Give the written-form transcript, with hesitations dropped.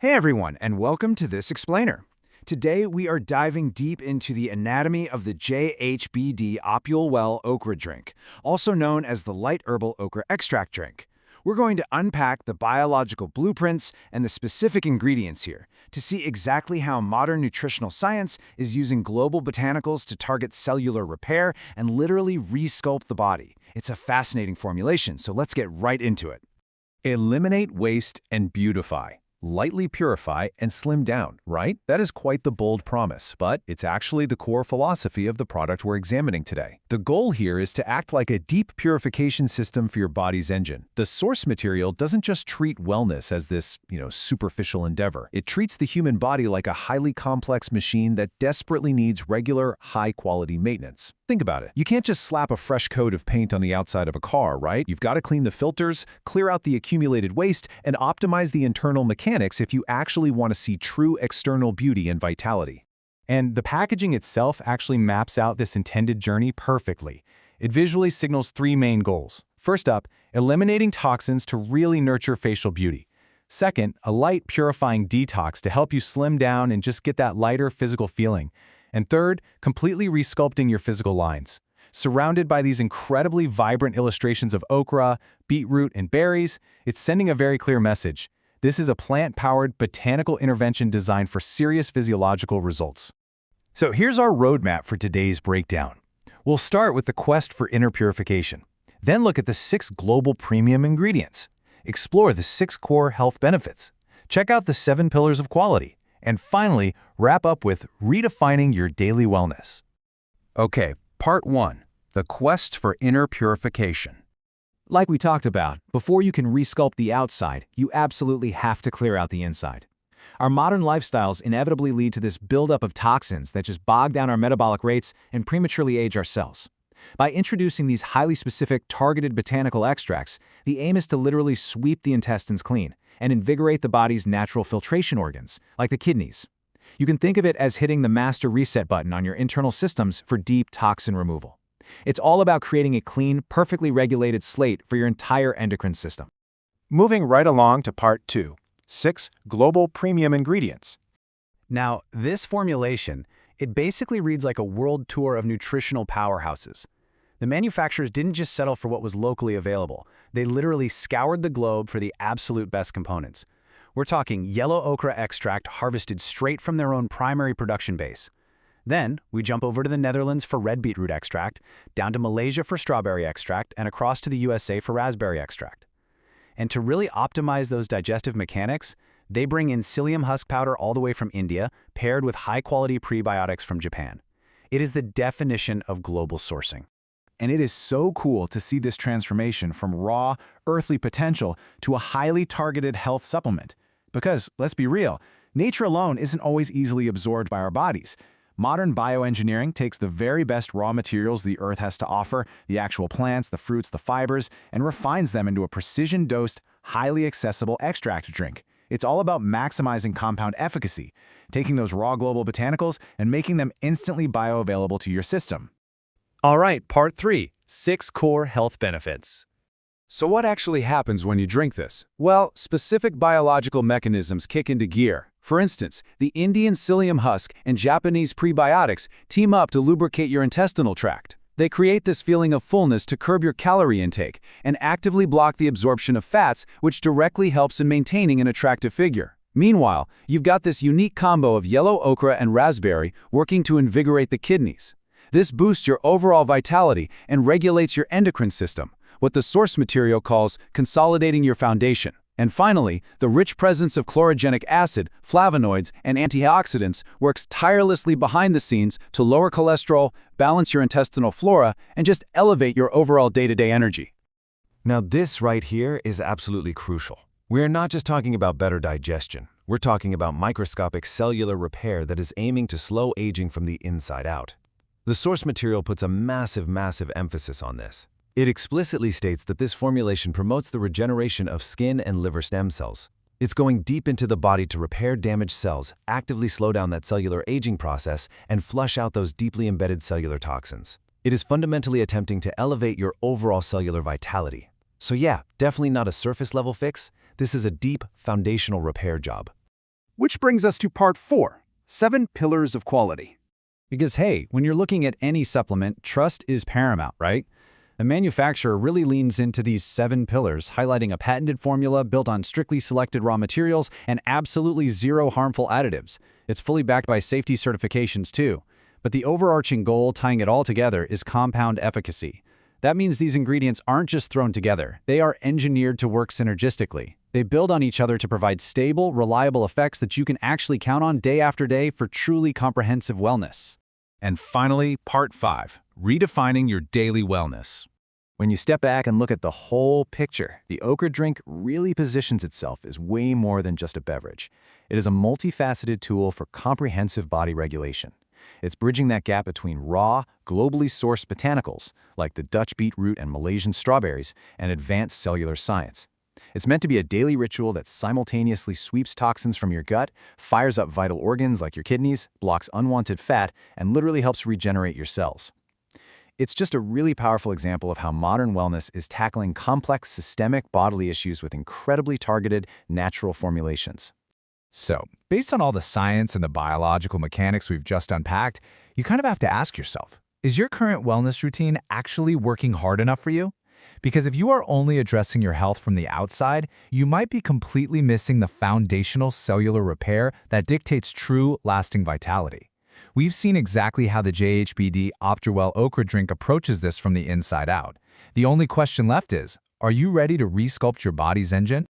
Hey everyone, and welcome to this explainer. Today we are diving deep into the anatomy of the JHBD Opulwell Okra Drink, also known as the light herbal okra extract drink. We're going to unpack the biological blueprints and the specific ingredients here to see exactly how modern nutritional science is using global botanicals to target cellular repair and literally resculpt the body. It's a fascinating formulation, so let's get right into it. Eliminate waste and beautify. Lightly purify and slim down, right? That is quite the bold promise, but it's actually the core philosophy of the product we're examining today. The goal here is to act like a deep purification system for your body's engine. The source material doesn't just treat wellness as this, superficial endeavor. It treats the human body like a highly complex machine that desperately needs regular, high-quality maintenance. Think about it. You can't just slap a fresh coat of paint on the outside of a car, right? You've got to clean the filters, clear out the accumulated waste, and optimize the internal mechanics if you actually want to see true external beauty and vitality. And the packaging itself actually maps out this intended journey perfectly. It visually signals three main goals. First up, eliminating toxins to really nurture facial beauty. Second, a light purifying detox to help you slim down and just get that lighter physical feeling. And third, completely resculpting your physical lines. Surrounded by these incredibly vibrant illustrations of okra, beetroot, and berries, it's sending a very clear message. This is a plant-powered botanical intervention designed for serious physiological results. So here's our roadmap for today's breakdown. We'll start with the quest for inner purification. Then look at the 6 global premium ingredients. Explore the 6 core health benefits. Check out the 7 pillars of quality. And finally, wrap up with redefining your daily wellness. Okay, part 1, the quest for inner purification. Like we talked about, before you can resculpt the outside, you absolutely have to clear out the inside. Our modern lifestyles inevitably lead to this buildup of toxins that just bog down our metabolic rates and prematurely age our cells. By introducing these highly specific, targeted botanical extracts, the aim is to literally sweep the intestines clean and invigorate the body's natural filtration organs, like the kidneys. You can think of it as hitting the master reset button on your internal systems for deep toxin removal. It's all about creating a clean, perfectly regulated slate for your entire endocrine system. Moving right along to part 2, 6 global premium ingredients. Now, this formulation, it basically reads like a world tour of nutritional powerhouses. The manufacturers didn't just settle for what was locally available. They literally scoured the globe for the absolute best components. We're talking yellow okra extract harvested straight from their own primary production base. Then, we jump over to the Netherlands for red beetroot extract, down to Malaysia for strawberry extract, and across to the USA for raspberry extract. And to really optimize those digestive mechanics, they bring in psyllium husk powder all the way from India, paired with high-quality prebiotics from Japan. It is the definition of global sourcing. And it is so cool to see this transformation from raw, earthly potential to a highly targeted health supplement. Because, let's be real, nature alone isn't always easily absorbed by our bodies. Modern bioengineering takes the very best raw materials the earth has to offer, the actual plants, the fruits, the fibers, and refines them into a precision-dosed, highly accessible extract drink. It's all about maximizing compound efficacy, taking those raw global botanicals and making them instantly bioavailable to your system. All right, part 3, 6 core health benefits. So what actually happens when you drink this? Well, specific biological mechanisms kick into gear. For instance, the Indian psyllium husk and Japanese prebiotics team up to lubricate your intestinal tract. They create this feeling of fullness to curb your calorie intake and actively block the absorption of fats, which directly helps in maintaining an attractive figure. Meanwhile, you've got this unique combo of yellow okra and raspberry working to invigorate the kidneys. This boosts your overall vitality and regulates your endocrine system, what the source material calls consolidating your foundation. And finally, the rich presence of chlorogenic acid, flavonoids, and antioxidants works tirelessly behind the scenes to lower cholesterol, balance your intestinal flora, and just elevate your overall day-to-day energy. Now this right here is absolutely crucial. We're not just talking about better digestion. We're talking about microscopic cellular repair that is aiming to slow aging from the inside out. The source material puts a massive emphasis on this. It explicitly states that this formulation promotes the regeneration of skin and liver stem cells. It's going deep into the body to repair damaged cells, actively slow down that cellular aging process, and flush out those deeply embedded cellular toxins. It is fundamentally attempting to elevate your overall cellular vitality. So yeah, definitely not a surface-level fix. This is a deep, foundational repair job. Which brings us to part 4, 7 pillars of quality. Because hey, when you're looking at any supplement, trust is paramount, right? The manufacturer really leans into these 7 pillars, highlighting a patented formula built on strictly selected raw materials and absolutely zero harmful additives. It's fully backed by safety certifications too. But the overarching goal, tying it all together, is compound efficacy. That means these ingredients aren't just thrown together. They are engineered to work synergistically. They build on each other to provide stable, reliable effects that you can actually count on day after day for truly comprehensive wellness. And finally, part 5, redefining your daily wellness. When you step back and look at the whole picture, the Okra Drink really positions itself as way more than just a beverage. It is a multifaceted tool for comprehensive body regulation. It's bridging that gap between raw, globally sourced botanicals, like the Dutch beetroot and Malaysian strawberries, and advanced cellular science. It's meant to be a daily ritual that simultaneously sweeps toxins from your gut, fires up vital organs like your kidneys, blocks unwanted fat, and literally helps regenerate your cells. It's just a really powerful example of how modern wellness is tackling complex systemic bodily issues with incredibly targeted, natural formulations. So, based on all the science and the biological mechanics we've just unpacked, you kind of have to ask yourself, is your current wellness routine actually working hard enough for you? Because if you are only addressing your health from the outside, you might be completely missing the foundational cellular repair that dictates true, lasting vitality. We've seen exactly how the JHBD Opulwell Okra Drink approaches this from the inside out. The only question left is, are you ready to resculpt your body's engine?